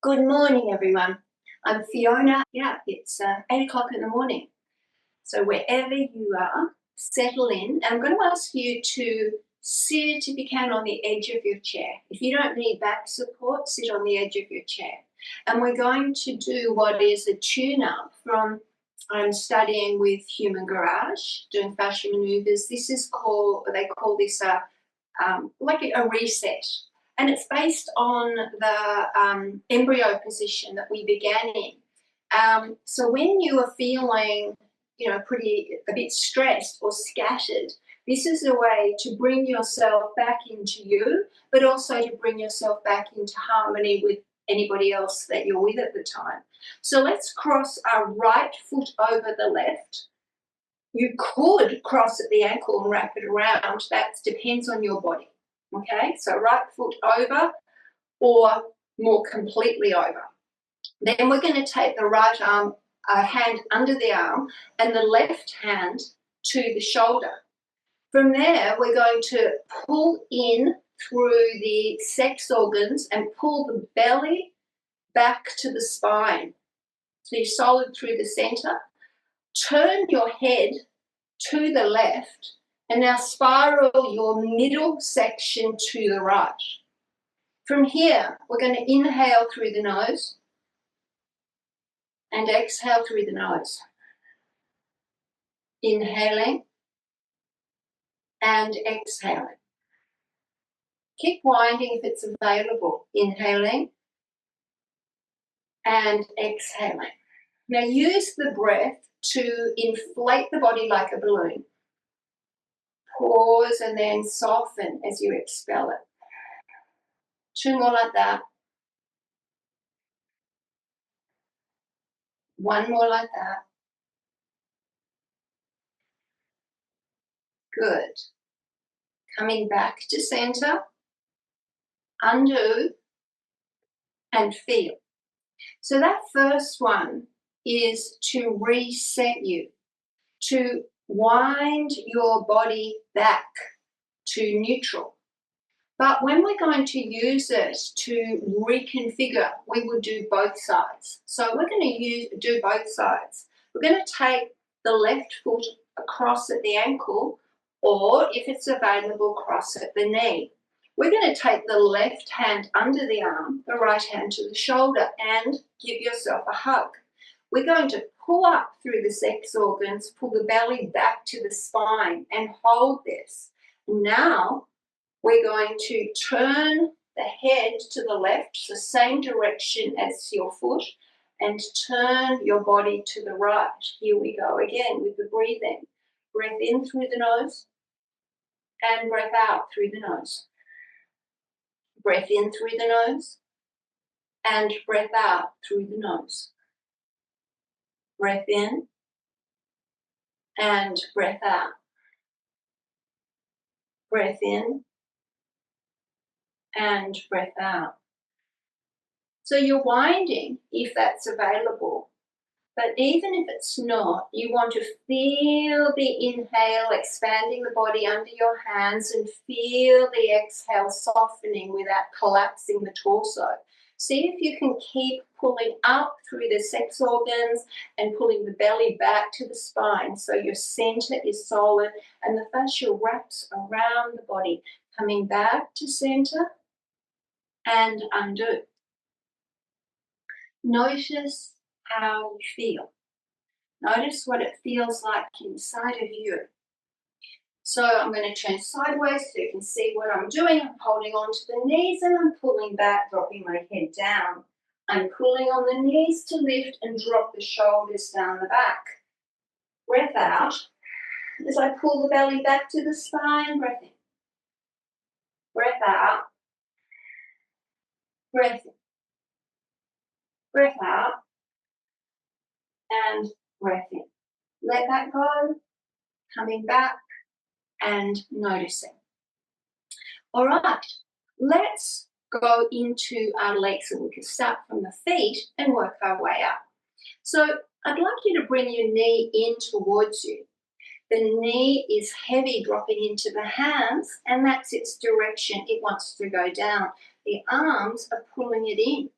Good morning, everyone. I'm Fiona. Yeah, it's 8 o'clock in the morning. So wherever you are, settle in. And I'm going to ask you to sit, if you can, on the edge of your chair. If you don't need back support, sit on the edge of your chair. And we're going to do what is a tune-up from I'm studying with Human Garage, doing fascia maneuvers. This is they call this like a reset. And it's based on the embryo position that we began in. So when you are feeling, a bit stressed or scattered, this is a way to bring yourself back into you, but also to bring yourself back into harmony with anybody else that you're with at the time. So let's cross our right foot over the left. You could cross at the ankle and wrap it around. That depends on your body. Okay, so right foot over or more completely over. Then we're going to take the right arm, hand under the arm, and the left hand to the shoulder. From there, we're going to pull in through the sex organs and pull the belly back to the spine. So you're solid through the center. Turn your head to the left, and now spiral your middle section to the right. From here, we're going to inhale through the nose and exhale through the nose. Inhaling and exhaling. Keep winding if it's available. Inhaling and exhaling. Now use the breath to inflate the body like a balloon. Pause and then soften as you expel it. 2 more like that. 1 more like that. Good. Coming back to center. Undo and feel. So that first one is to reset you, to wind your body back to neutral. But when we're going to use it to reconfigure, we will do both sides. So we're going to do both sides. We're going to take the left foot across at the ankle, or if it's available, cross at the knee. We're going to take the left hand under the arm, the right hand to the shoulder, and give yourself a hug. We're going to pull up through the sex organs, pull the belly back to the spine, and hold this. Now, we're going to turn the head to the left, the same direction as your foot, and turn your body to the right. Here we go again with the breathing. Breath in through the nose and breath out through the nose. Breath in through the nose and breath out through the nose. Breath in and breath out. Breath in and breath out. So you're winding if that's available. But even if it's not, you want to feel the inhale expanding the body under your hands and feel the exhale softening without collapsing the torso. See if you can keep pulling up through the sex organs and pulling the belly back to the spine so your center is solid and the fascia wraps around the body, coming back to center and undo. Notice how you feel. Notice what it feels like inside of you. So I'm going to turn sideways so you can see what I'm doing. I'm holding on to the knees and I'm pulling back, dropping my head down. I'm pulling on the knees to lift and drop the shoulders down the back. Breath out as I pull the belly back to the spine. Breath in. Breath out. Breath in. Breath out. And breath in. Let that go. Coming back and noticing. All right, let's go into our legs, and we can start from the feet and work our way up. So I'd like you to bring your knee in towards you. The knee is heavy, dropping into the hands, and that's its direction. It wants to go down. The arms are pulling it in.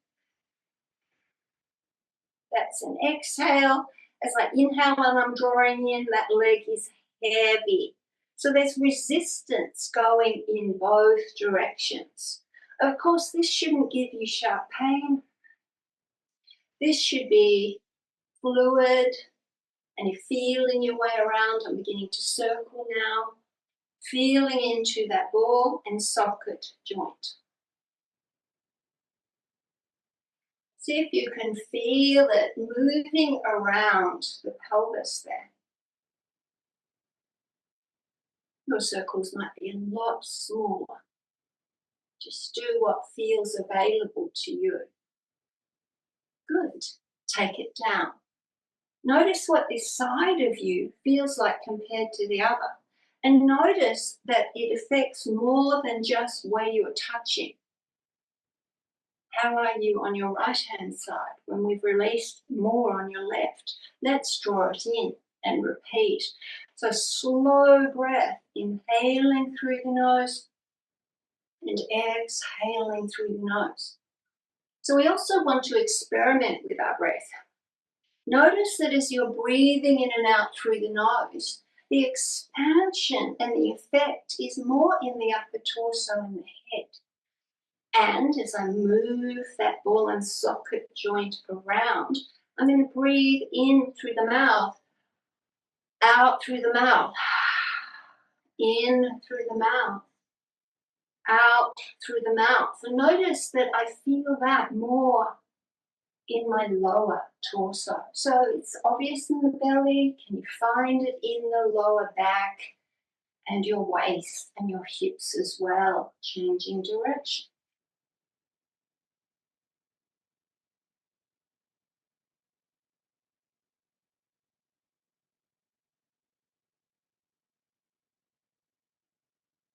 That's an exhale. As I inhale and I'm drawing in, that leg is heavy. So there's resistance going in both directions. Of course, this shouldn't give you sharp pain. This should be fluid, and you're feeling your way around. I'm beginning to circle now, feeling into that ball and socket joint. See if you can feel it moving around the pelvis there. Your circles might be a lot smaller. Just do what feels available to you. Good. Take it down. Notice what this side of you feels like compared to the other. And notice that it affects more than just where you're touching. How are you on your right-hand side when we've released more on your left? Let's draw it in and repeat. So slow breath, inhaling through the nose and exhaling through the nose. So we also want to experiment with our breath. Notice that as you're breathing in and out through the nose, the expansion and the effect is more in the upper torso and the head. And as I move that ball and socket joint around, I'm going to breathe in through the mouth, out through the mouth, in through the mouth, out through the mouth. And notice that I feel that more in my lower torso. So it's obvious in the belly. Can you find it in the lower back and your waist and your hips as well, changing direction?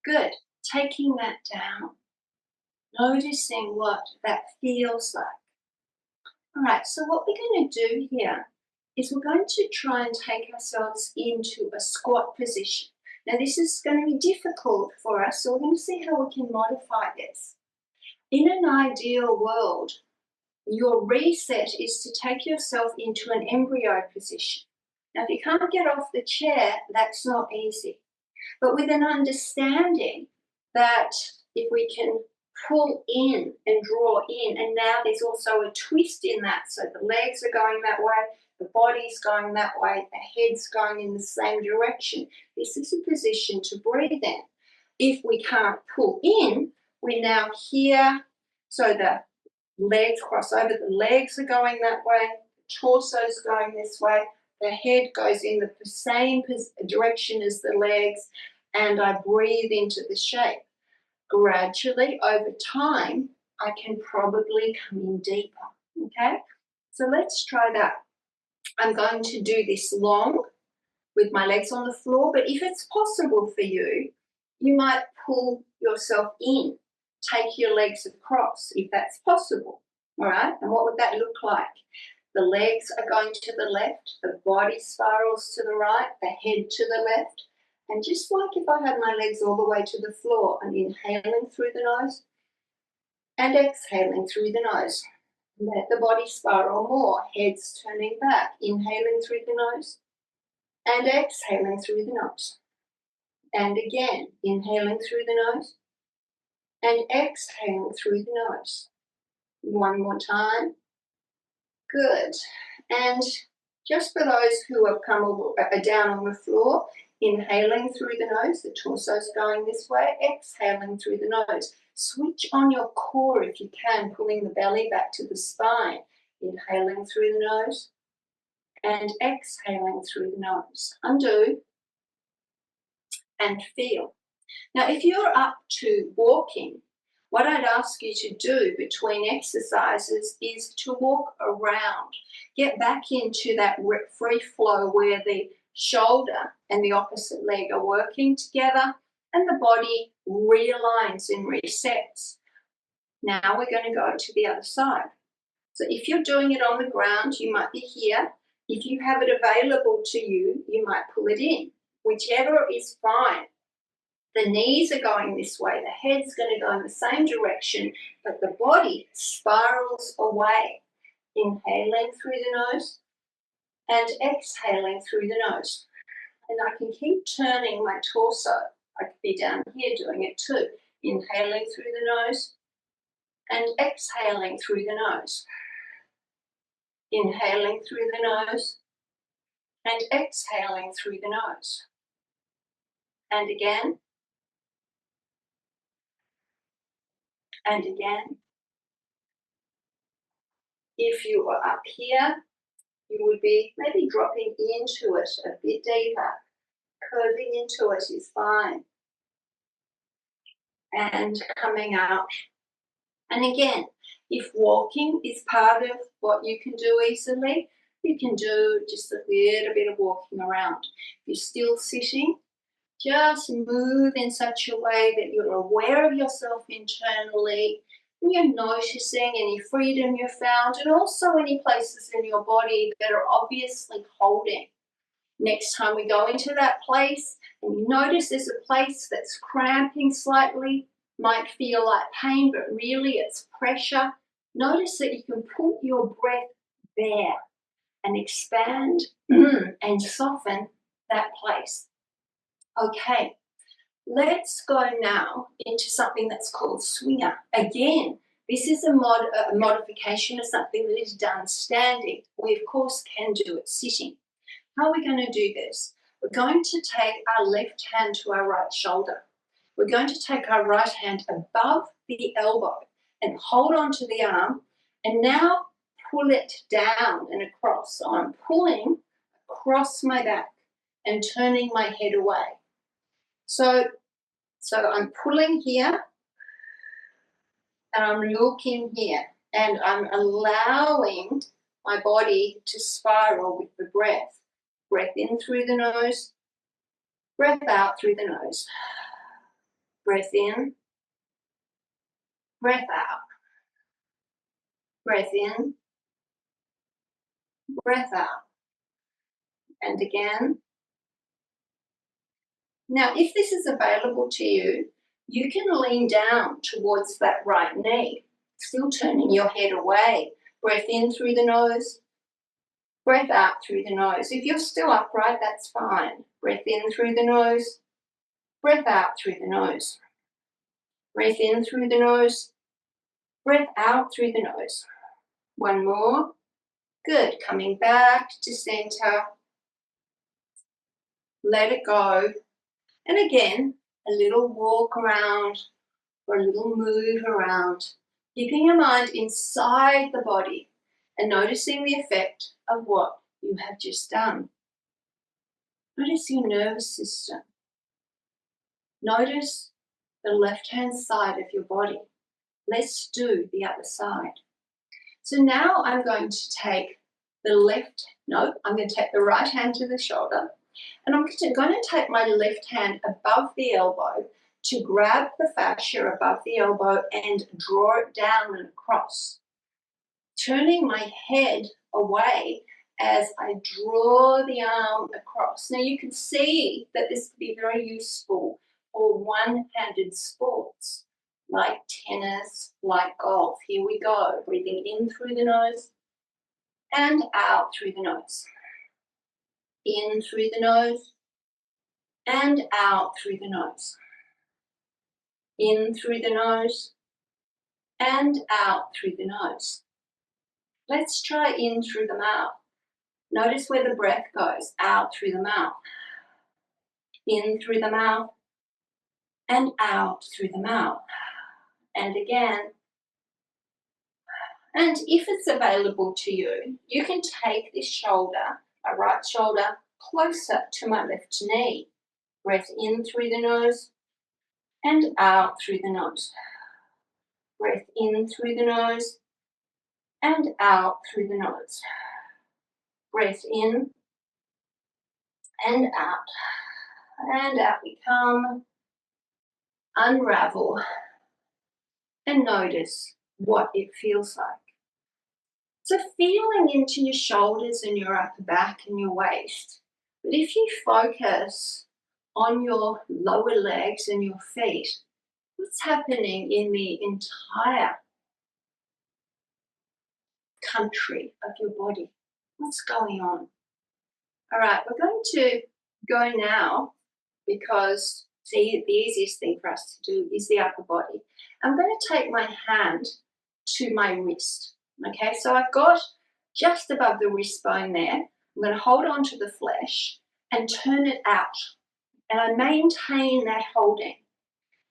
Good. Taking that down, noticing what that feels like. All right, so what we're going to do here is we're going to try and take ourselves into a squat position. Now this is going to be difficult for us, so we're going to see how we can modify this. In an ideal world, your reset is to take yourself into an embryo position. Now if you can't get off the chair, that's not easy. But with an understanding that if we can pull in and draw in, and now there's also a twist in that, so the legs are going that way, the body's going that way, the head's going in the same direction. This is a position to breathe in. If we can't pull in, we're now here, so the legs cross over, the legs are going that way, the torso's going this way, the head goes in the same direction as the legs, and I breathe into the shape. Gradually, over time, I can probably come in deeper, okay? So let's try that. I'm going to do this long with my legs on the floor, but if it's possible for you, you might pull yourself in, take your legs across, if that's possible, all right? And what would that look like? The legs are going to the left, the body spirals to the right, the head to the left. And just like if I had my legs all the way to the floor, I'm inhaling through the nose and exhaling through the nose. Let the body spiral more, head's turning back, inhaling through the nose and exhaling through the nose. And again, inhaling through the nose and exhaling through the nose. One more time. Good. And just for those who have come down on the floor, inhaling through the nose, the torso's going this way, exhaling through the nose. Switch on your core if you can, pulling the belly back to the spine. Inhaling through the nose and exhaling through the nose. Undo and feel. Now, if you're up to walking, what I'd ask you to do between exercises is to walk around. Get back into that free flow where the shoulder and the opposite leg are working together and the body realigns and resets. Now we're going to go to the other side. So if you're doing it on the ground, you might be here. If you have it available to you, you might pull it in. Whichever is fine. The knees are going this way, the head's going to go in the same direction, but the body spirals away. Inhaling through the nose and exhaling through the nose. And I can keep turning my torso. I could be down here doing it too. Inhaling through the nose and exhaling through the nose. Inhaling through the nose and exhaling through the nose. And again. And again. If you are up here, you would be maybe dropping into it a bit deeper. Curving into it is fine. And coming out. And again, if walking is part of what you can do easily, you can do just a little bit of walking around. If you're still sitting, just move in such a way that you're aware of yourself internally and you're noticing any freedom you've found and also any places in your body that are obviously holding. Next time we go into that place and you notice there's a place that's cramping slightly, might feel like pain, but really it's pressure. Notice that you can put your breath there and expand and soften that place. Okay, let's go now into something that's called swinger. Again, this is a modification of something that is done standing. We, of course, can do it sitting. How are we going to do this? We're going to take our left hand to our right shoulder. We're going to take our right hand above the elbow and hold on to the arm and now pull it down and across. So I'm pulling across my back and turning my head away. So I'm pulling here and I'm looking here and I'm allowing my body to spiral with the breath. Breath in through the nose, breath out through the nose. Breath in, breath out. Breath in, breath out. And again. Now, if this is available to you, you can lean down towards that right knee, still turning your head away. Breath in through the nose, breath out through the nose. If you're still upright, that's fine. Breath in through the nose, breath out through the nose. Breath in through the nose, breath out through the nose. One more. Good. Coming back to center. Let it go. And again, a little walk around or a little move around, keeping your mind inside the body and noticing the effect of what you have just done. Notice your nervous system. Notice the left-hand side of your body. Let's do the other side. So now I'm going to take I'm going to take the right hand to the shoulder and I'm going to take my left hand above the elbow to grab the fascia above the elbow and draw it down and across. Turning my head away as I draw the arm across. Now you can see that this could be very useful for one-handed sports like tennis, like golf. Here we go, breathing in through the nose and out through the nose. In through the nose and out through the nose. In through the nose and out through the nose. Let's try in through the mouth. Notice where the breath goes, out through the mouth. In through the mouth and out through the mouth. And again. And if it's available to you, you can take this shoulder, my right shoulder, closer to my left knee. Breath in through the nose and out through the nose. Breath in through the nose and out through the nose. Breath in and out. And out we come. Unravel and notice what it feels like. So feeling into your shoulders and your upper back and your waist. But if you focus on your lower legs and your feet, what's happening in the entire country of your body. What's going on? All right, we're going to go now because see, the easiest thing for us to do is the upper body. I'm going to take my hand to my wrist. Okay, so I've got just above the wrist bone there. I'm going to hold on to the flesh and turn it out. And I maintain that holding.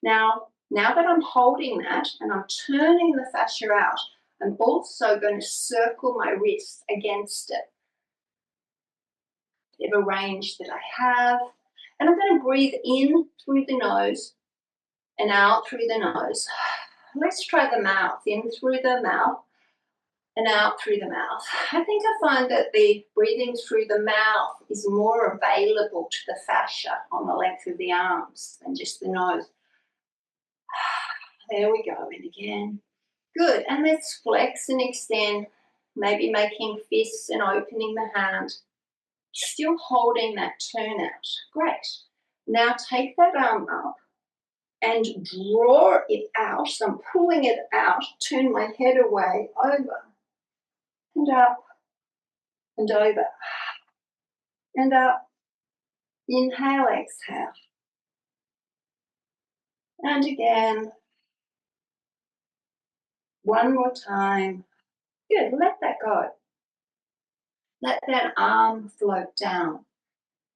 Now that I'm holding that and I'm turning the fascia out, I'm also going to circle my wrist against it. Whatever range that I have. And I'm going to breathe in through the nose and out through the nose. Let's try the mouth. In through the mouth and out through the mouth. I think I find that the breathing through the mouth is more available to the fascia on the length of the arms than just the nose. There we go, and again. Good, and let's flex and extend, maybe making fists and opening the hand. Still holding that turn out. Great. Now take that arm up and draw it out. So I'm pulling it out, turn my head away, over and up and over and up. Inhale, exhale. And again. One more time. Good, let that go. Let that arm float down.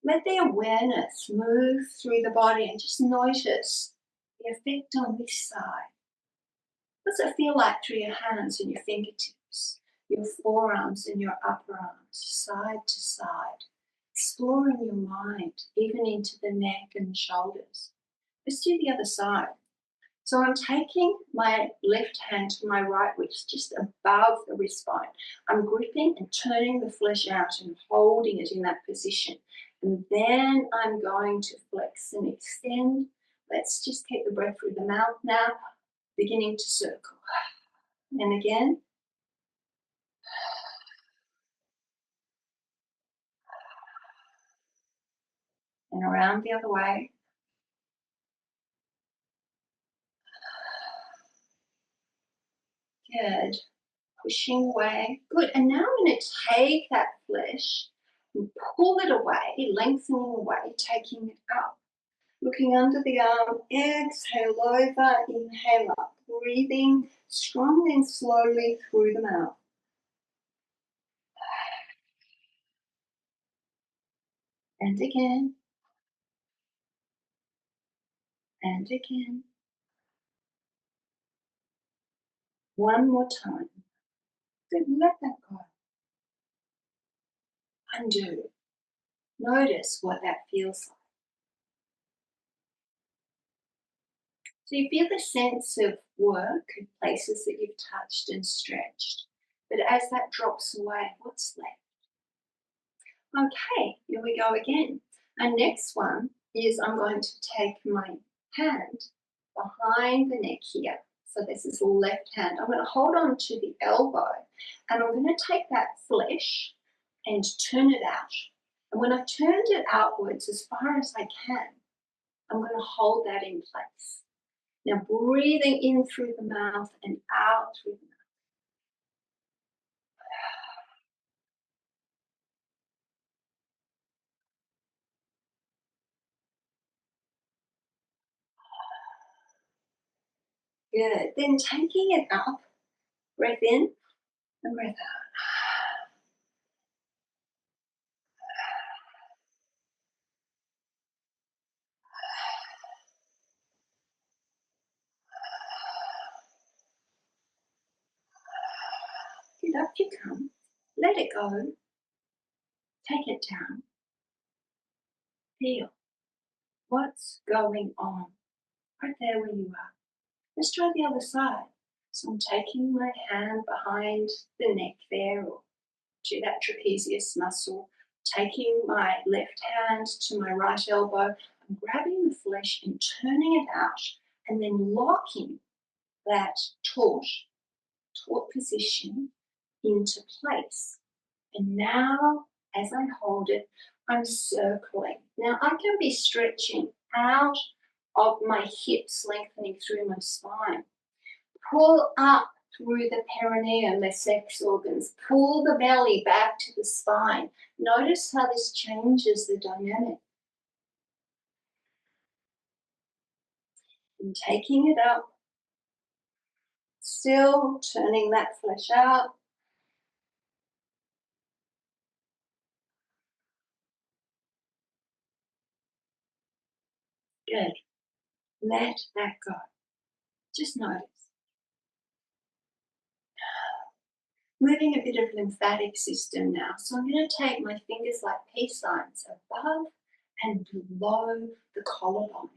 Let the awareness move through the body and just notice the effect on this side. What does it feel like through your hands and your fingertips, your forearms and your upper arms, side to side? Explore in your mind, even into the neck and the shoulders. Let's do the other side. So I'm taking my left hand to my right wrist, just above the wrist bone. I'm gripping and turning the flesh out and holding it in that position. And then I'm going to flex and extend. Let's just keep the breath through the mouth now, beginning to circle. And again. And around the other way. Good. Pushing away. Good. And now I'm going to take that flesh and pull it away, lengthening away, taking it up. Looking under the arm, exhale over, inhale up. Breathing strongly and slowly through the mouth. And again. And again. One more time. Good, let that go. Undo. Notice what that feels like. So you feel the sense of work and places that you've touched and stretched. But as that drops away, what's left? Okay, here we go again. Our next one is I'm going to take my hand behind the neck here. So this is the left hand. I'm going to hold on to the elbow and I'm going to take that flesh and turn it out. And when I've turned it outwards as far as I can, I'm going to hold that in place. Now breathing in through the mouth and out through the mouth. Good. Then taking it up, breath in and breath out. Good, up you come. Let it go. Take it down. Feel what's going on right there where you are. Let's try the other side. So I'm taking my hand behind the neck there or to that trapezius muscle, taking my left hand to my right elbow. I'm grabbing the flesh and turning it out and then locking that taut position into place. And now, as I hold it, I'm circling. Now, I can be stretching out of my hips, lengthening through my spine. Pull up through the perineum, the sex organs. Pull the belly back to the spine. Notice how this changes the dynamic. And taking it up, still turning that flesh out. Good. Let that go. Just notice. Moving a bit of lymphatic system now. So I'm going to take my fingers like peace signs above and below the collarbone.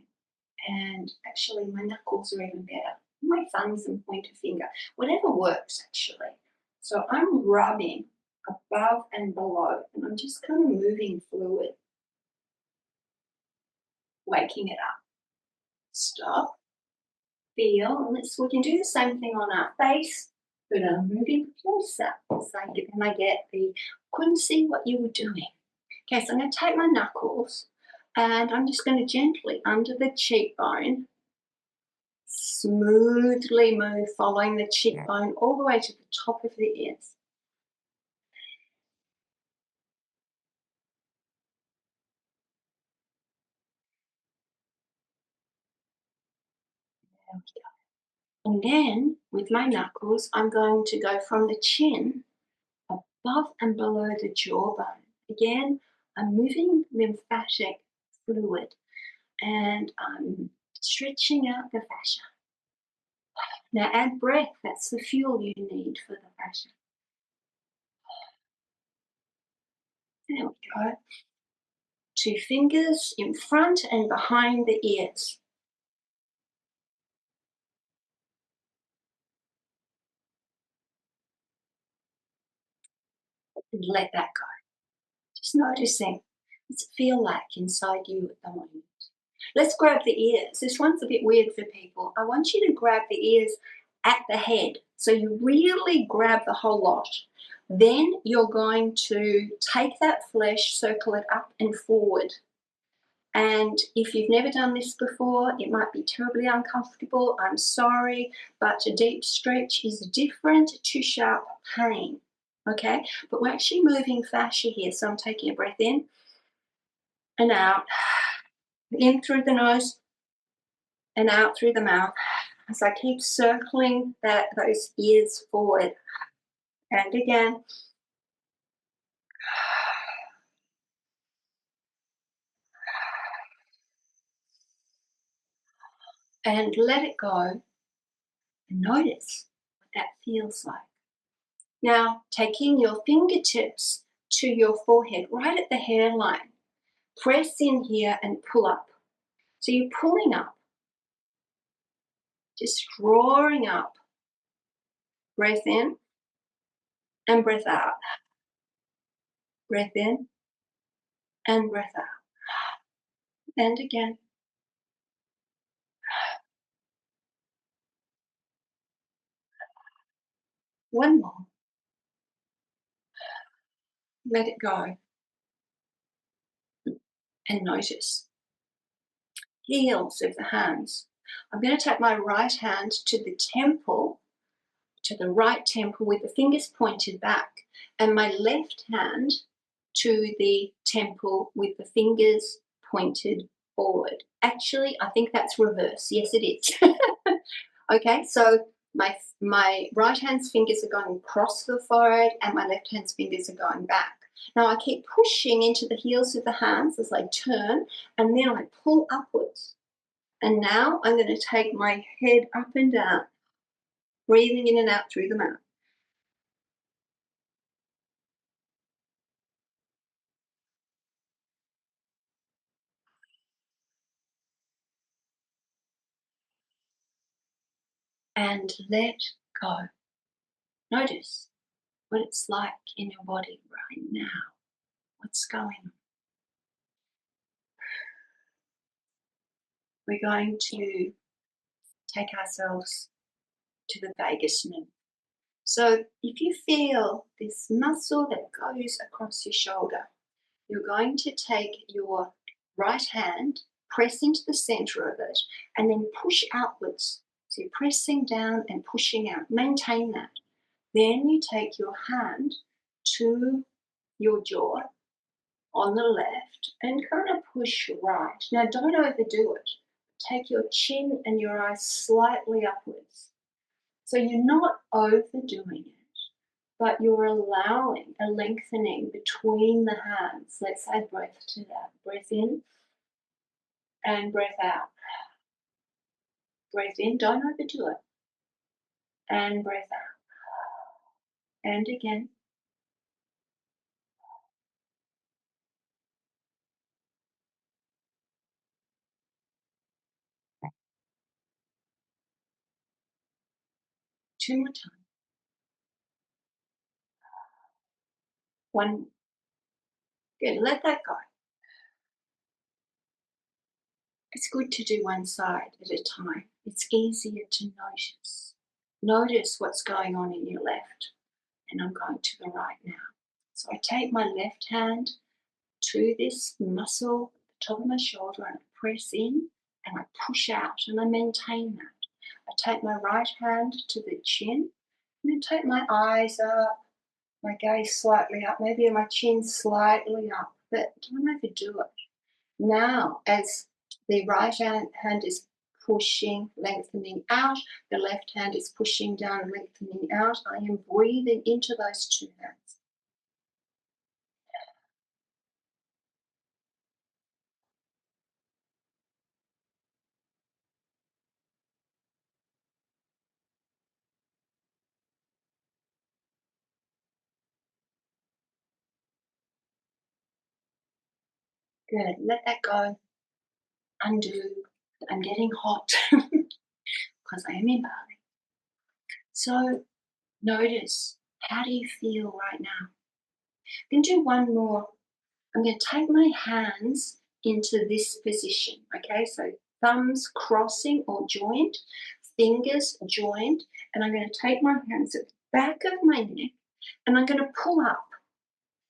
And actually my knuckles are even better. My thumbs and pointer finger, whatever works actually. So I'm rubbing above and below, and I'm just kind of moving fluid, waking it up. Stop, feel, and we can do the same thing on our face, but I'm moving closer. So then I get the, couldn't see what you were doing. Okay, so I'm going to take my knuckles and I'm just going to gently under the cheekbone, smoothly move, following the cheekbone all the way to the top of the ears. There we go. And then with my knuckles, I'm going to go from the chin above and below the jawbone. Again, I'm moving lymphatic fluid and I'm stretching out the fascia. Now add breath, that's the fuel you need for the fascia. There we go. 2 fingers in front and behind the ears. And let that go. Just noticing, what's it feel like inside you at the moment? Let's grab the ears. This one's a bit weird for people. I want you to grab the ears at the head. So you really grab the whole lot. Then you're going to take that flesh, circle it up and forward. And if you've never done this before, it might be terribly uncomfortable. I'm sorry, but a deep stretch is different to sharp pain. Okay, but we're actually moving fascia here. So I'm taking a breath in and out, in through the nose and out through the mouth. As I keep circling those ears forward. And again. And let it go. And notice what that feels like. Now, taking your fingertips to your forehead, right at the hairline. Press in here and pull up. So you're pulling up, just drawing up. Breath in and breath out. Breath in and breath out. And again. One more. Let it go. And notice. Heels of the hands. I'm going to take my right hand to the temple, to the right temple with the fingers pointed back, and my left hand to the temple with the fingers pointed forward. Actually, I think that's reverse. Yes, it is. Okay, so my right hand's fingers are going across the forehead and my left hand's fingers are going back. Now I keep pushing into the heels of the hands as I turn, and then I pull upwards. And now I'm going to take my head up and down, breathing in and out through the mouth. And let go. Notice what it's like in your body right now. What's going on? We're going to take ourselves to the vagus nerve. So if you feel this muscle that goes across your shoulder, you're going to take your right hand, press into the center of it, and then push outwards. So you're pressing down and pushing out. Maintain that. Then you take your hand to your jaw on the left and kind of push right. Now don't overdo it. Take your chin and your eyes slightly upwards. So you're not overdoing it, but you're allowing a lengthening between the hands. Let's add breath to that. Breath in and breath out. Breath in, don't overdo it. And breath out. And again. Two more times. One. Good. Let that go. It's good to do one side at a time. It's easier to notice. Notice what's going on in your left. And I'm going to the right now. So I take my left hand to this muscle at the top of my shoulder and I press in and I push out and I maintain that. I take my right hand to the chin and then take my eyes up, my gaze slightly up, maybe my chin slightly up, but don't overdo it. Now, as the right hand is pushing, lengthening out, the left hand is pushing down, lengthening out, I am breathing into those two hands. Good. Let that go. Undo. I'm getting hot because I am in Bali. So notice, how do you feel right now? I'm going to do one more. I'm going to take my hands into this position. Okay, so thumbs crossing or joined, fingers joined, and I'm going to take my hands at the back of my neck and I'm going to pull up.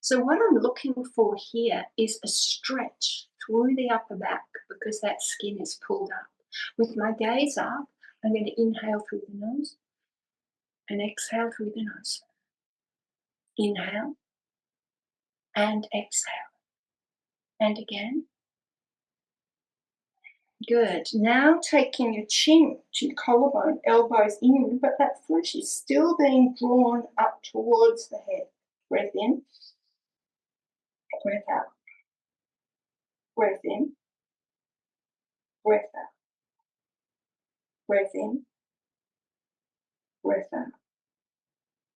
So what I'm looking for here is a stretch through the upper back because that skin is pulled up. With my gaze up, I'm going to inhale through the nose and exhale through the nose. Inhale and exhale. And again. Good. Now taking your chin to your collarbone, elbows in, but that flesh is still being drawn up towards the head. Breath in, breath out. Breath in, breath out. Breath in, breath out.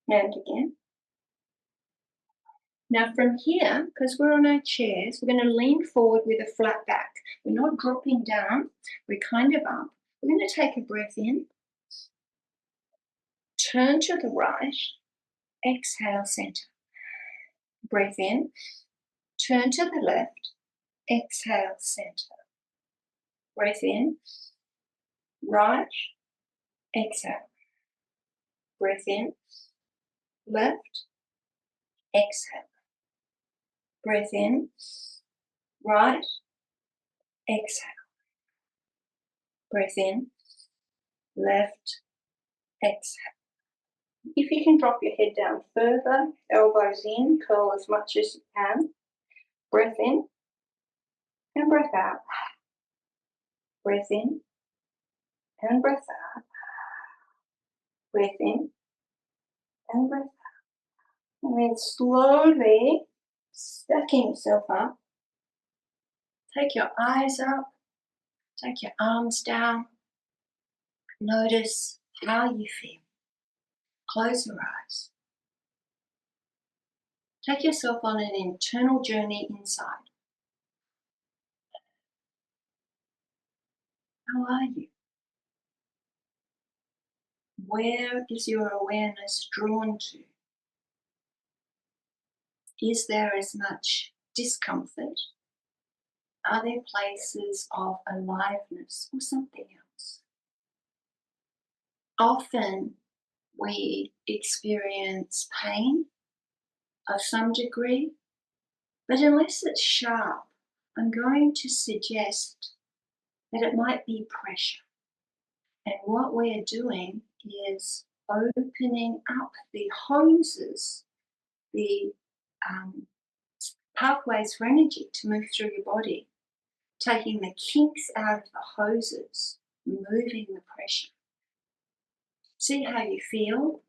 And again. Now from here, because we're on our chairs, we're going to lean forward with a flat back. We're not dropping down, we're kind of up. We're going to take a breath in, turn to the right, exhale, center. Breath in, turn to the left, exhale, center. Breath in, right, exhale. Breath in, left, exhale. Breath in, right, exhale. Breath in, left, exhale. If you can drop your head down further, elbows in, curl as much as you can. Breath in and breath out. Breath in and breath out. Breath in and breath out. And then slowly stacking yourself up. Take your eyes up. Take your arms down. Notice how you feel. Close your eyes. Take yourself on an internal journey inside. How are you? Where is your awareness drawn to? Is there as much discomfort? Are there places of aliveness or something else? Often we experience pain of some degree, but unless it's sharp, I'm going to suggest that it might be pressure. And what we're doing is opening up the hoses, the um, pathways for energy to move through your body, taking the kinks out of the hoses, removing the pressure. See how you feel.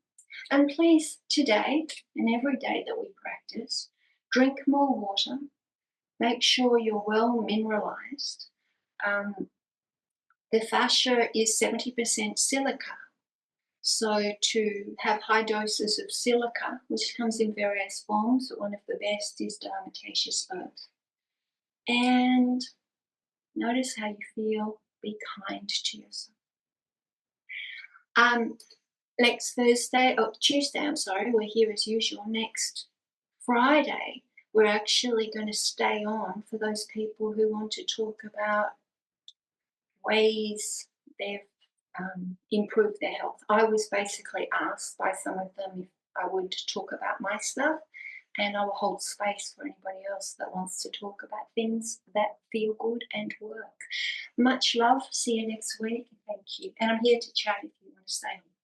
And please, today and every day that we practice, drink more water. Make sure you're well mineralized. The fascia is 70% silica. So to have high doses of silica, which comes in various forms, but one of the best is diatomaceous earth. And notice how you feel. Be kind to yourself. Next Tuesday, I'm sorry, we're here as usual. Next Friday, we're actually going to stay on for those people who want to talk about ways they've improved their health. I was basically asked by some of them if I would talk about my stuff, and I will hold space for anybody else that wants to talk about things that feel good and work. Much love. See you next week. Thank you. And I'm here to chat if you want to stay on.